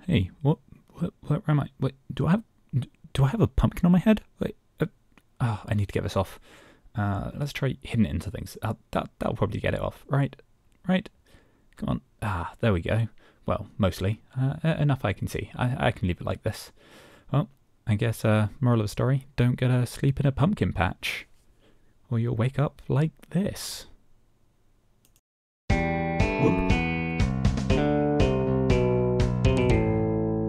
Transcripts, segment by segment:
Hey, where am I? Wait, do I have a pumpkin on my head? Wait, I need to get this off. Let's try hitting it into things. That'll probably get it off. Right. Come on. There we go. Well, mostly. Enough I can see. I can leave it like this. Well, I guess, moral of the story, don't go to sleep in a pumpkin patch, or you'll wake up like this. Whoop.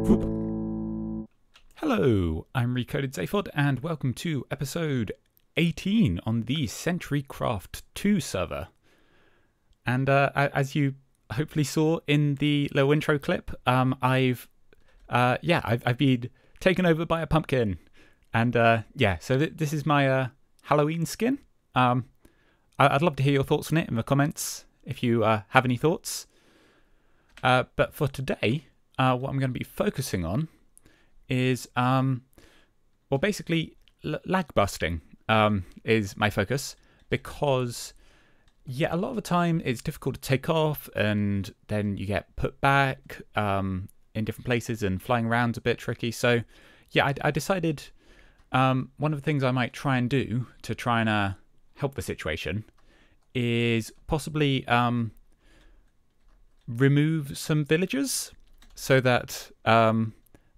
Whoop. Hello, I'm Recoded Zaphod, and welcome to episode 18 on the Centricraft-2 server. And as you hopefully saw in the little intro clip, I've been taken over by a pumpkin, and so this is my Halloween skin. I'd love to hear your thoughts on it in the comments if you have any thoughts. But for today, what I'm going to be focusing on is basically lag busting is my focus, because a lot of the time it's difficult to take off, and then you get put back in different places, and flying around's a bit tricky. So I decided one of the things I might try and do to try and help the situation is possibly remove some villagers so that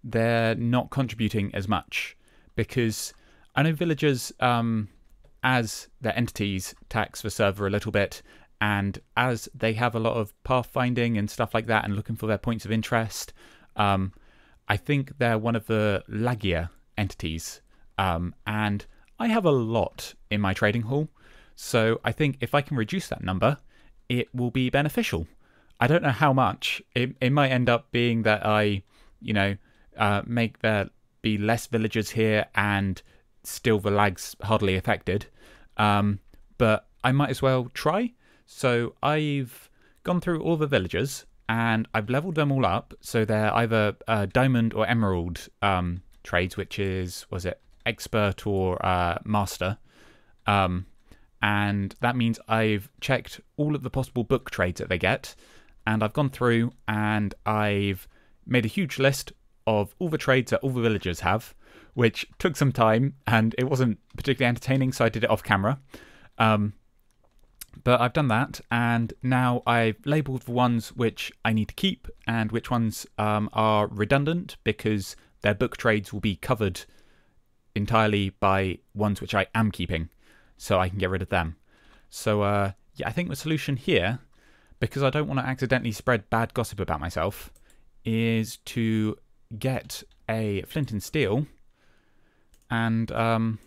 they're not contributing as much, because I know villagers, as their entities, tax the server a little bit, and as they have a lot of pathfinding and stuff like that and looking for their points of interest, I think they're one of the laggier entities, and I have a lot in my trading hall, so I think if I can reduce that number, it will be beneficial. I don't know how much. It might end up being that I, make there be less villagers here and still the lag's hardly affected, but I might as well try. So I've gone through all the villagers and I've leveled them all up, so they're either diamond or emerald trades, which is, was it expert or master, and that means I've checked all of the possible book trades that they get, and I've gone through and I've made a huge list of all the trades that all the villagers have, which took some time and it wasn't particularly entertaining, so I did it off camera. But I've done that, and now I've labelled the ones which I need to keep and which ones are redundant, because their book trades will be covered entirely by ones which I am keeping, so I can get rid of them. So I think the solution here, because I don't want to accidentally spread bad gossip about myself, is to get a flint and steel and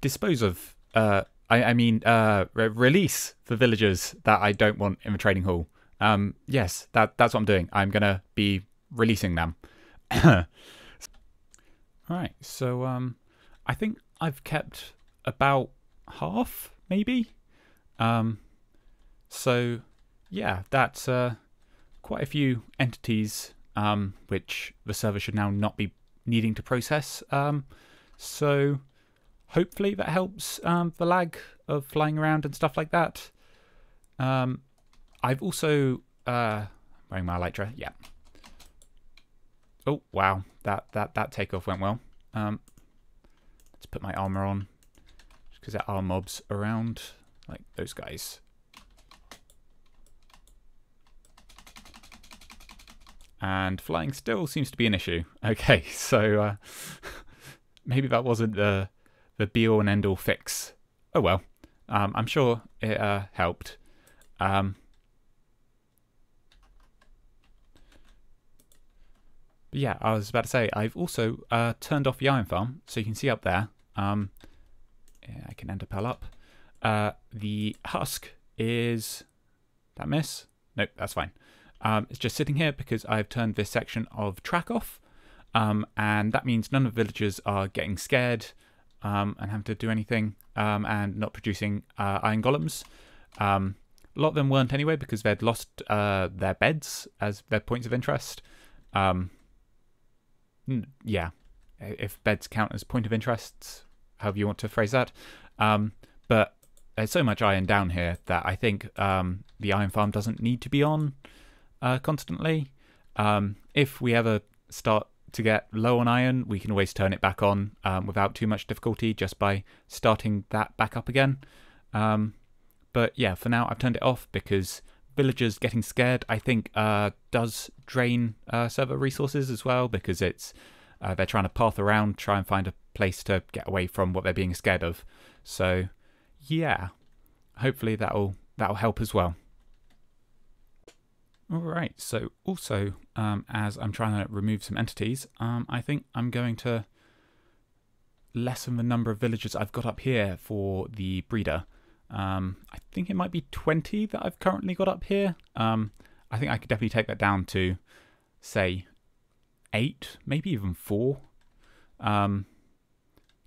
dispose of, release the villagers that I don't want in the trading hall. Yes, that's what I'm doing. I'm going to be releasing them. Alright, so I think I've kept about half, maybe. So yeah, that's quite a few entities which the server should now not be needing to process. So hopefully that helps the lag of flying around and stuff like that. I've also wearing my elytra. Yeah. Oh wow, that takeoff went well. Let's put my armor on, because there are mobs around, like those guys. And flying still seems to be an issue. Okay, so maybe that wasn't the be-all and end-all fix. Oh well, I'm sure it helped. But yeah, I was about to say, I've also turned off the iron farm, so you can see up there. I can end a pal up. The husk is... that miss? Nope, that's fine. It's just sitting here because I've turned this section of track off, and that means none of the villagers are getting scared and having to do anything, and not producing iron golems. A lot of them weren't anyway, because they'd lost their beds as their points of interest. Yeah, if beds count as point of interests, however you want to phrase that. But there's so much iron down here that I think the iron farm doesn't need to be on constantly. If we ever start to get low on iron, we can always turn it back on without too much difficulty just by starting that back up again. But yeah, for now I've turned it off because villagers getting scared, I think, does drain server resources as well, because it's they're trying to path around, try and find a place to get away from what they're being scared of. So yeah, hopefully that'll help as well. Alright, so also as I'm trying to remove some entities, I think I'm going to lessen the number of villagers I've got up here for the breeder. I think it might be 20 that I've currently got up here. I think I could definitely take that down to, say, 8, maybe even 4.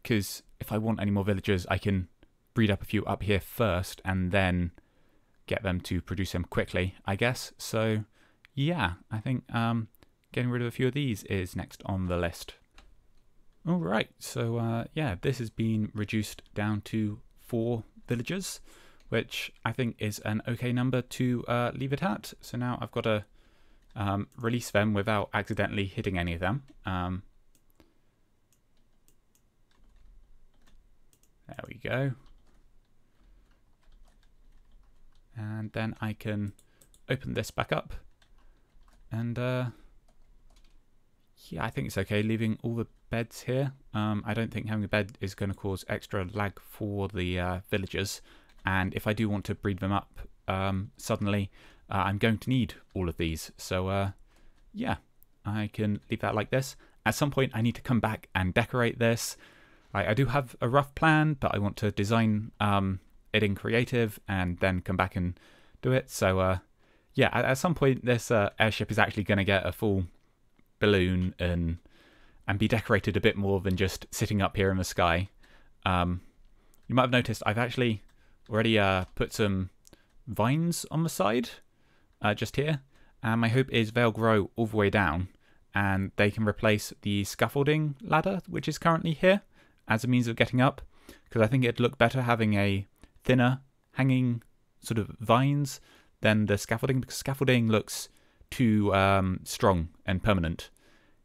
Because if I want any more villagers, I can breed up a few up here first and then get them to produce them quickly, I guess. So yeah, I think getting rid of a few of these is next on the list. Alright, so yeah, this has been reduced down to 4 villagers, which I think is an okay number to leave it at. So now I've got to release them without accidentally hitting any of them. There we go. And then I can open this back up. And yeah, I think it's okay leaving all the beds here. I don't think having a bed is going to cause extra lag for the villagers. And if I do want to breed them up suddenly, I'm going to need all of these. So yeah, I can leave that like this. At some point I need to come back and decorate this. I do have a rough plan, but I want to design it in creative and then come back and do it. So yeah, at some point this airship is actually going to get a full balloon and be decorated a bit more than just sitting up here in the sky. You might have noticed I've actually already put some vines on the side just here, and my hope is they'll grow all the way down and they can replace the scaffolding ladder which is currently here as a means of getting up, because I think it'd look better having a thinner hanging sort of vines than the scaffolding, because scaffolding looks too strong and permanent.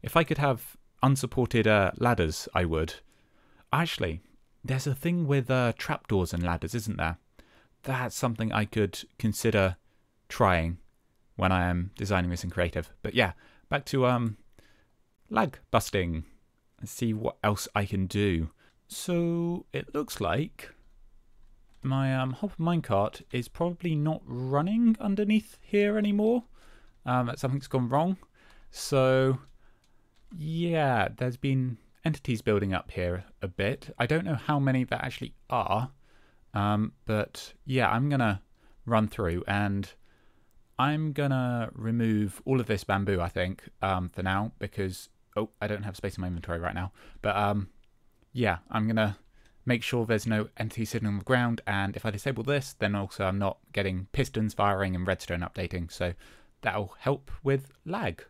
If I could have unsupported ladders, I would. Actually, there's a thing with trapdoors and ladders, isn't there? That's something I could consider trying when I am designing this in creative. But yeah, back to lag busting. Let's see what else I can do. So it looks like my hopper minecart is probably not running underneath here anymore. Something's gone wrong. So yeah, there's been entities building up here a bit. I don't know how many there actually are, but yeah, I'm gonna run through and I'm gonna remove all of this bamboo, I think, for now, because I don't have space in my inventory right now. But yeah, I'm gonna make sure there's no entity sitting on the ground, and if I disable this, then also I'm not getting pistons firing and redstone updating, so that'll help with lag.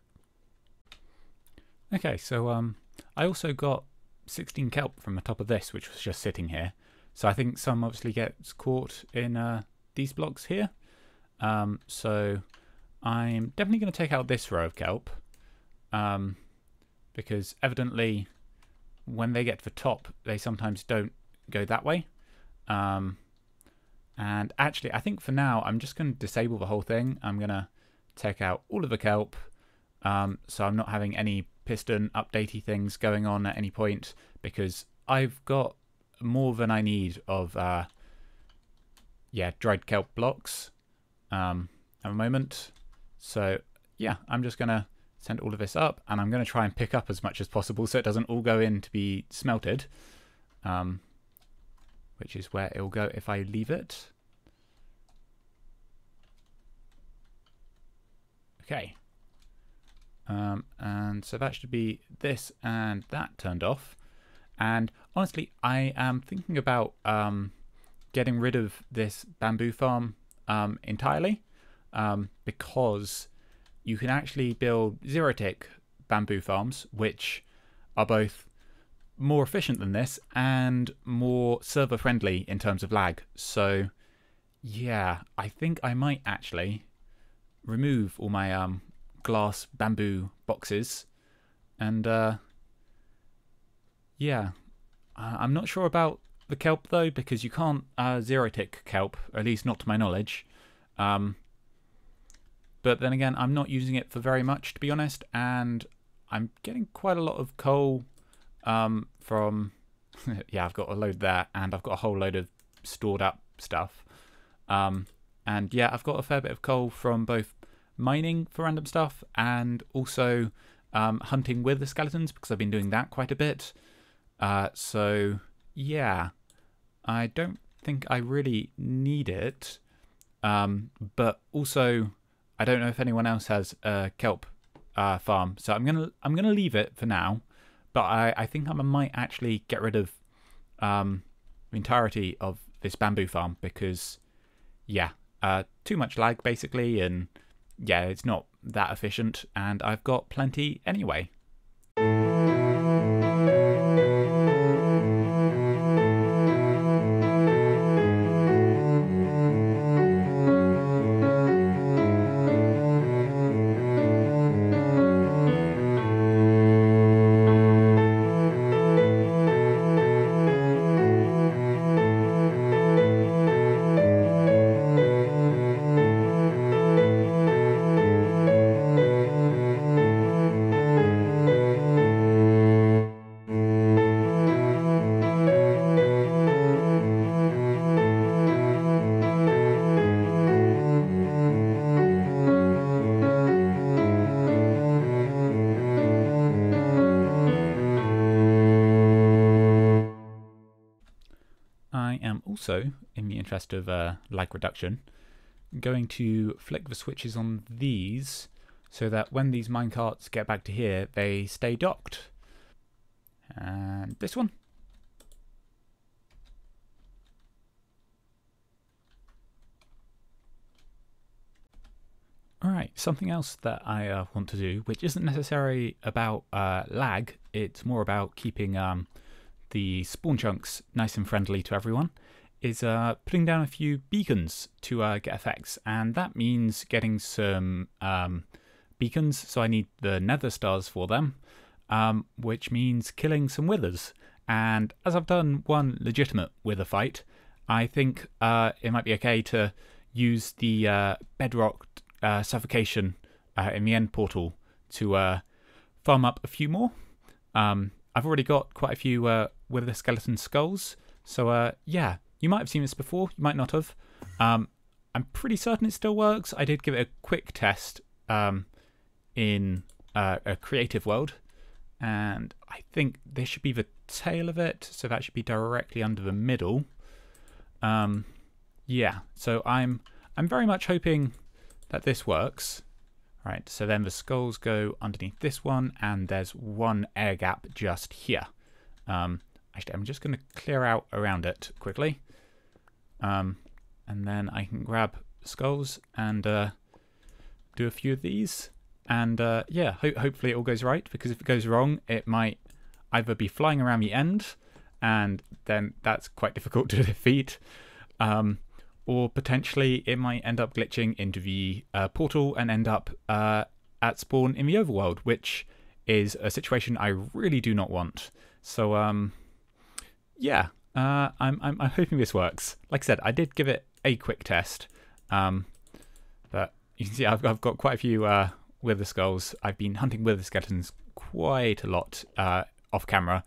Okay, so I also got 16 kelp from the top of this, which was just sitting here. So I think some obviously gets caught in these blocks here. So I'm definitely going to take out this row of kelp, because evidently when they get to the top, they sometimes don't go that way. And actually, I think for now, I'm just going to disable the whole thing. I'm going to take out all of the kelp, so I'm not having any piston updatey things going on at any point, because I've got more than I need of yeah, dried kelp blocks at the moment. So yeah, I'm just going to send all of this up, and I'm going to try and pick up as much as possible so it doesn't all go in to be smelted, which is where it'll go if I leave it. Okay. And so that should be this and that turned off. And honestly, I am thinking about getting rid of this bamboo farm entirely, because you can actually build zero-tick bamboo farms, which are both more efficient than this and more server-friendly in terms of lag. So yeah, I think I might actually remove all my glass bamboo boxes. And yeah, I'm not sure about the kelp though, because you can't zero-tick kelp, at least not to my knowledge. But then again, I'm not using it for very much, to be honest, and I'm getting quite a lot of coal from... yeah, I've got a load there, and I've got a whole load of stored up stuff. And yeah, I've got a fair bit of coal from both mining for random stuff and also hunting with the skeletons, because I've been doing that quite a bit. So yeah, I don't think I really need it. But also, I don't know if anyone else has a kelp farm, so I'm gonna leave it for now. But I think I might actually get rid of the entirety of this bamboo farm, because yeah, too much lag basically, and yeah, it's not that efficient, and I've got plenty anyway. I am also, in the interest of lag reduction, going to flick the switches on these so that when these minecarts get back to here, they stay docked. And this one. Alright, something else that I want to do, which isn't necessarily about lag, it's more about keeping the spawn chunks nice and friendly to everyone, is putting down a few beacons to get effects, and that means getting some beacons, so I need the nether stars for them, which means killing some withers. And as I've done one legitimate wither fight, I think it might be okay to use the bedrock suffocation in the end portal to farm up a few more. I've already got quite a few wither skeleton skulls, so yeah, you might have seen this before, you might not have. I'm pretty certain it still works. I did give it a quick test in a creative world, and I think this should be the tail of it, so that should be directly under the middle. Yeah, so I'm very much hoping that this works. Right, so then the skulls go underneath this one, and there's one air gap just here. Actually, I'm just going to clear out around it quickly. And then I can grab skulls and do a few of these. And yeah, hopefully it all goes right, because if it goes wrong, it might either be flying around the end, and then that's quite difficult to defeat, or potentially it might end up glitching into the portal and end up at spawn in the overworld, which is a situation I really do not want. So yeah, I'm hoping this works. Like I said, I did give it a quick test, but you can see I've got quite a few wither skulls. I've been hunting wither skeletons quite a lot off camera,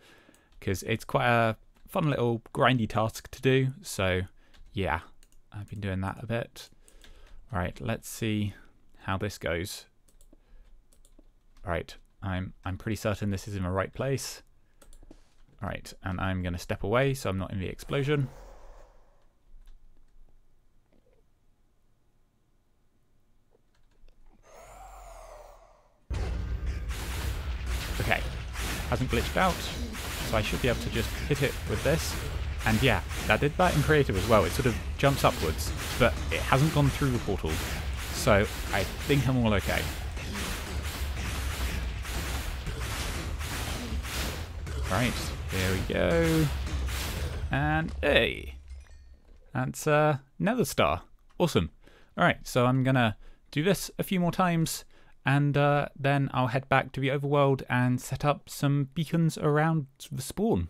because it's quite a fun little grindy task to do. So yeah, I've been doing that a bit. All right, let's see how this goes. All right, I'm pretty certain this is in the right place. All right, and I'm going to step away so I'm not in the explosion. Okay, hasn't glitched out, so I should be able to just hit it with this. And yeah, that did that in creative as well. It sort of jumps upwards, but it hasn't gone through the portal. So I think I'm all okay. Right, here we go. And hey, that's Nether Star. Awesome. All right, so I'm gonna do this a few more times, and then I'll head back to the overworld and set up some beacons around the spawn.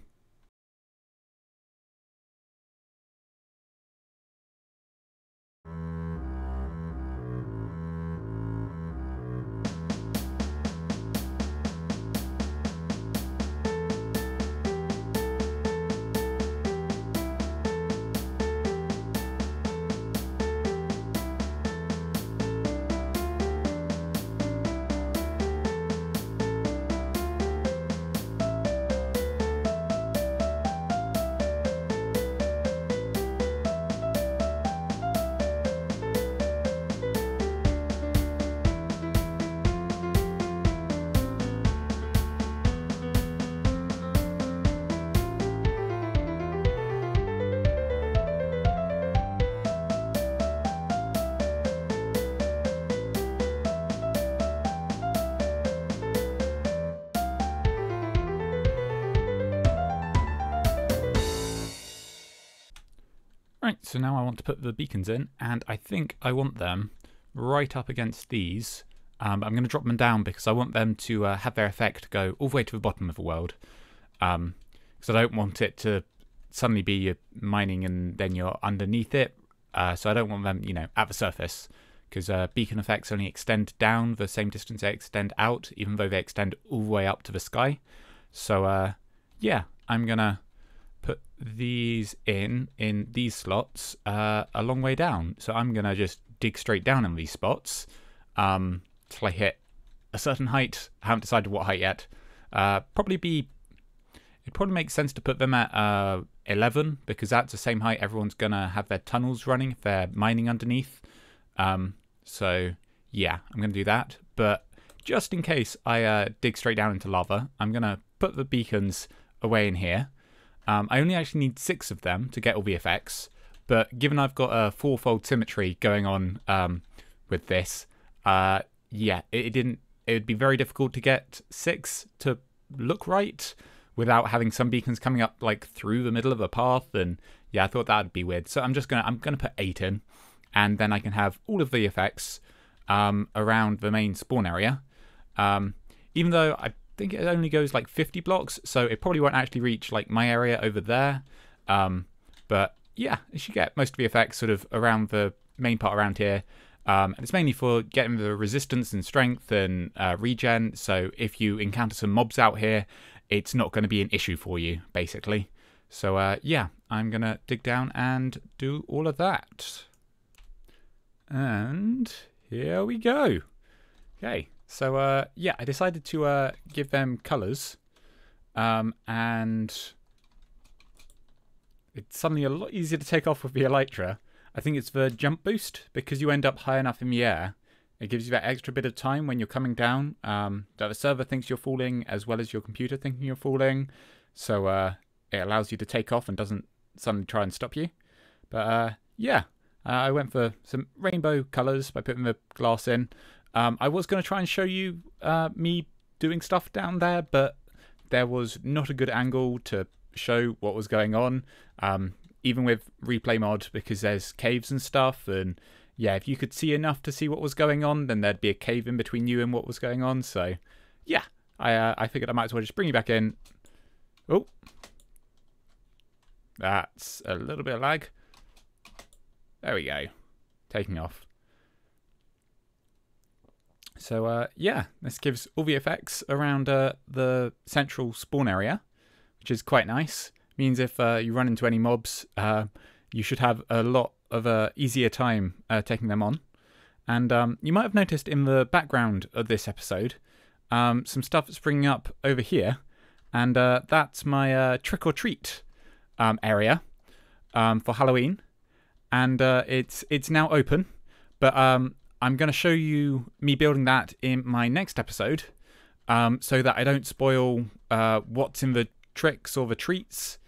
Right, so now I want to put the beacons in, and I think I want them right up against these. I'm going to drop them down because I want them to have their effect go all the way to the bottom of the world. Because I don't want it to suddenly be you're mining and then you're underneath it. So I don't want them, you know, at the surface. Because beacon effects only extend down the same distance they extend out, even though they extend all the way up to the sky. So yeah, I'm going to put these in these slots a long way down. So I'm going to just dig straight down in these spots till I hit a certain height. I haven't decided what height yet. It probably makes sense to put them at 11 because that's the same height everyone's going to have their tunnels running if they're mining underneath. So yeah, I'm going to do that. But just in case I dig straight down into lava, I'm going to put the beacons away in here. I only actually need 6 of them to get all the effects, but given I've got a 4-fold symmetry going on with this, yeah, it would be very difficult to get 6 to look right without having some beacons coming up like through the middle of a path, and yeah, I thought that would be weird. So I'm gonna put 8 in, and then I can have all of the effects around the main spawn area. Even though I think it only goes like 50 blocks, so it probably won't actually reach like my area over there. But yeah, you should get most of the effects sort of around the main part around here. And it's mainly for getting the resistance and strength and regen. So if you encounter some mobs out here, it's not going to be an issue for you, basically. So yeah, I'm going to dig down and do all of that. And here we go. Okay. So, yeah, I decided to give them colours, and it's suddenly a lot easier to take off with the elytra. I think it's the jump boost, because you end up high enough in the air. It gives you that extra bit of time when you're coming down, that the server thinks you're falling, as well as your computer thinking you're falling. So, it allows you to take off and doesn't suddenly try and stop you. But, yeah, I went for some rainbow colours by putting the glass in. I was going to try and show you me doing stuff down there, but there was not a good angle to show what was going on, even with replay mod, because there's caves and stuff, and yeah, if you could see enough to see what was going on, then there'd be a cave in between you and what was going on. So yeah, I figured I might as well just bring you back in. Oh, that's a little bit of lag. There we go, taking off. So yeah, this gives all the effects around the central spawn area, which is quite nice. Means if you run into any mobs, you should have a lot of easier time taking them on. And you might have noticed in the background of this episode, some stuff that's springing up over here, and that's my trick or treat area for Halloween, and it's now open, but I'm going to show you me building that in my next episode, so that I don't spoil what's in the tricks or the treats.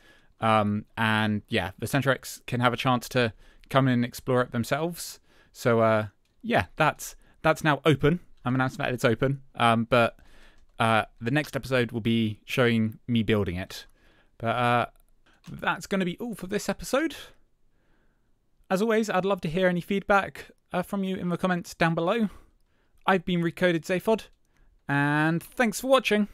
And yeah, the Centrics can have a chance to come in and explore it themselves. So yeah, that's now open. I'm announcing that it's open. But the next episode will be showing me building it. But that's going to be all for this episode. As always, I'd love to hear any feedback from you in the comments down below. I've been Recoded Zaphod, and thanks for watching.